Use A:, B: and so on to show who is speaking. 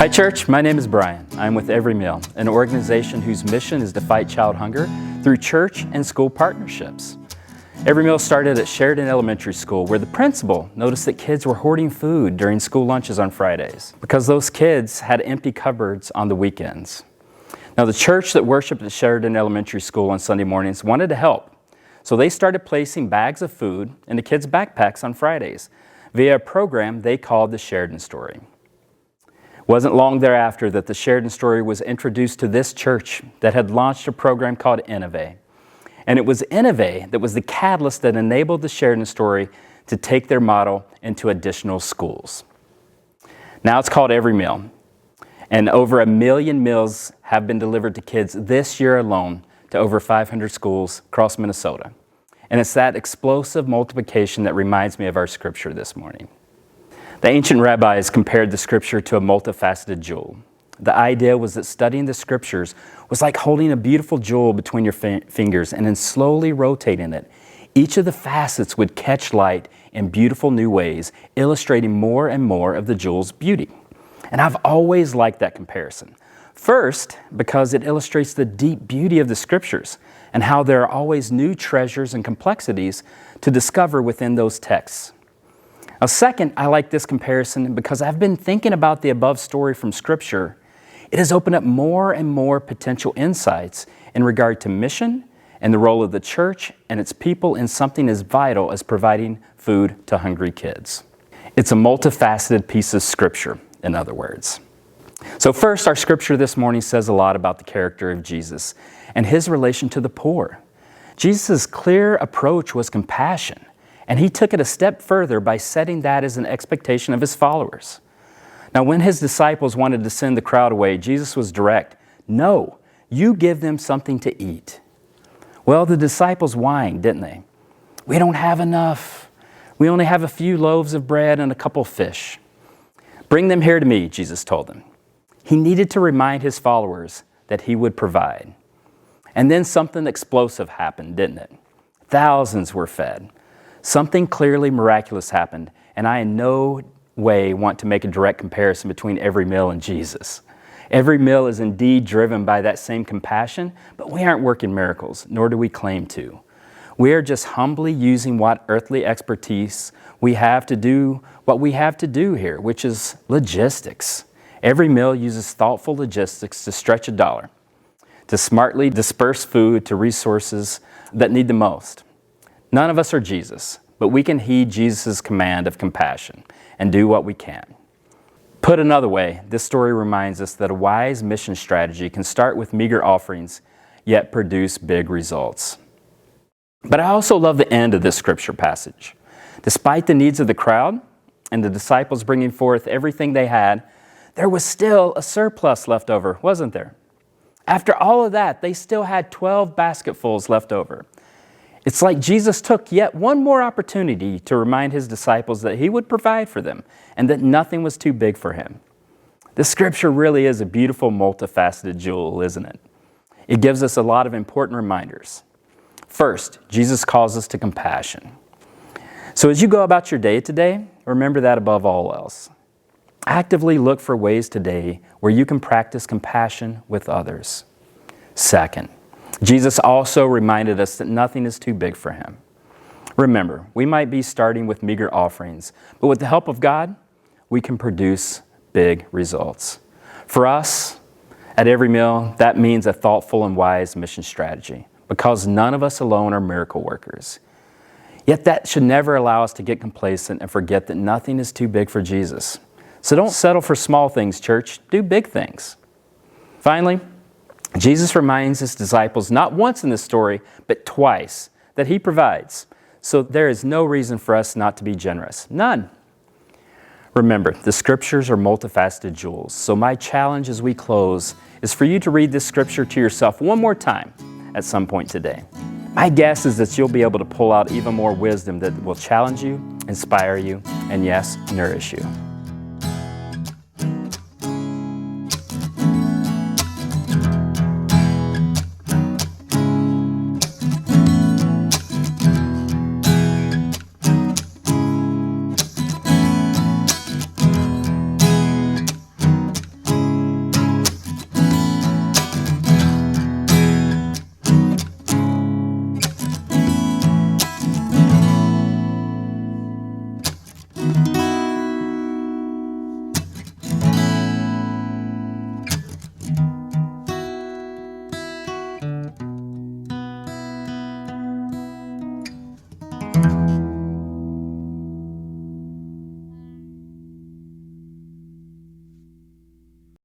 A: Hi church, my name is Brian. I'm with Every Meal, an organization whose mission is to fight child hunger through church and school partnerships. Every Meal started at Sheridan Elementary School, where the principal noticed that kids were hoarding food during school lunches on Fridays because those kids had empty cupboards on the weekends. Now the church that worshiped at Sheridan Elementary School on Sunday mornings wanted to help, so they started placing bags of food in the kids' backpacks on Fridays via a program they called the Sheridan Story. It wasn't long thereafter that the Sheridan Story was introduced to this church that had launched a program called Innovate. And it was Innovate that was the catalyst that enabled the Sheridan Story to take their model into additional schools. Now it's called Every Meal, and over 1 million meals have been delivered to kids this year alone to over 500 schools across Minnesota. And it's that explosive multiplication that reminds me of our scripture this morning. The ancient rabbis compared the scripture to a multifaceted jewel. The idea was that studying the scriptures was like holding a beautiful jewel between your fingers and then slowly rotating it. Each of the facets would catch light in beautiful new ways, illustrating more and more of the jewel's beauty. And I've always liked that comparison. First, because it illustrates the deep beauty of the scriptures and how there are always new treasures and complexities to discover within those texts. Now, second, I like this comparison because I've been thinking about the above story from Scripture. It has opened up more and more potential insights in regard to mission and the role of the church and its people in something as vital as providing food to hungry kids. It's a multifaceted piece of Scripture, in other words. So first, our Scripture this morning says a lot about the character of Jesus and his relation to the poor. Jesus' clear approach was compassion. And he took it a step further by setting that as an expectation of his followers. Now, when his disciples wanted to send the crowd away, Jesus was direct. No, you give them something to eat. Well, the disciples whined, didn't they? We don't have enough. We only have a few loaves of bread and a couple fish. Bring them here to me, Jesus told them. He needed to remind his followers that he would provide. And then something explosive happened, didn't it? Thousands were fed. Something clearly miraculous happened, and I in no way want to make a direct comparison between Every Meal and Jesus. Every Meal is indeed driven by that same compassion, but we aren't working miracles, nor do we claim to. We are just humbly using what earthly expertise we have to do what we have to do here, which is logistics. Every Meal uses thoughtful logistics to stretch a dollar, to smartly disperse food to resources that need the most. None of us are Jesus, but we can heed Jesus' command of compassion and do what we can. Put another way, this story reminds us that a wise mission strategy can start with meager offerings, yet produce big results. But I also love the end of this scripture passage. Despite the needs of the crowd and the disciples bringing forth everything they had, there was still a surplus left over, wasn't there? After all of that, they still had 12 basketfuls left over. It's like Jesus took yet one more opportunity to remind his disciples that he would provide for them and that nothing was too big for him. This scripture really is a beautiful, multifaceted jewel, isn't it? It gives us a lot of important reminders. First, Jesus calls us to compassion. So as you go about your day today, remember that above all else. Actively look for ways today where you can practice compassion with others. Second, Jesus also reminded us that nothing is too big for him. Remember, we might be starting with meager offerings, but with the help of God, we can produce big results. For us, at Every Meal, that means a thoughtful and wise mission strategy, because none of us alone are miracle workers. Yet that should never allow us to get complacent and forget that nothing is too big for Jesus. So don't settle for small things, church. Do big things. Finally, Jesus reminds his disciples not once in this story, but twice, that he provides. So there is no reason for us not to be generous. None. Remember, the scriptures are multifaceted jewels. So my challenge as we close is for you to read this scripture to yourself one more time at some point today. My guess is that you'll be able to pull out even more wisdom that will challenge you, inspire you, and yes, nourish you.
B: you.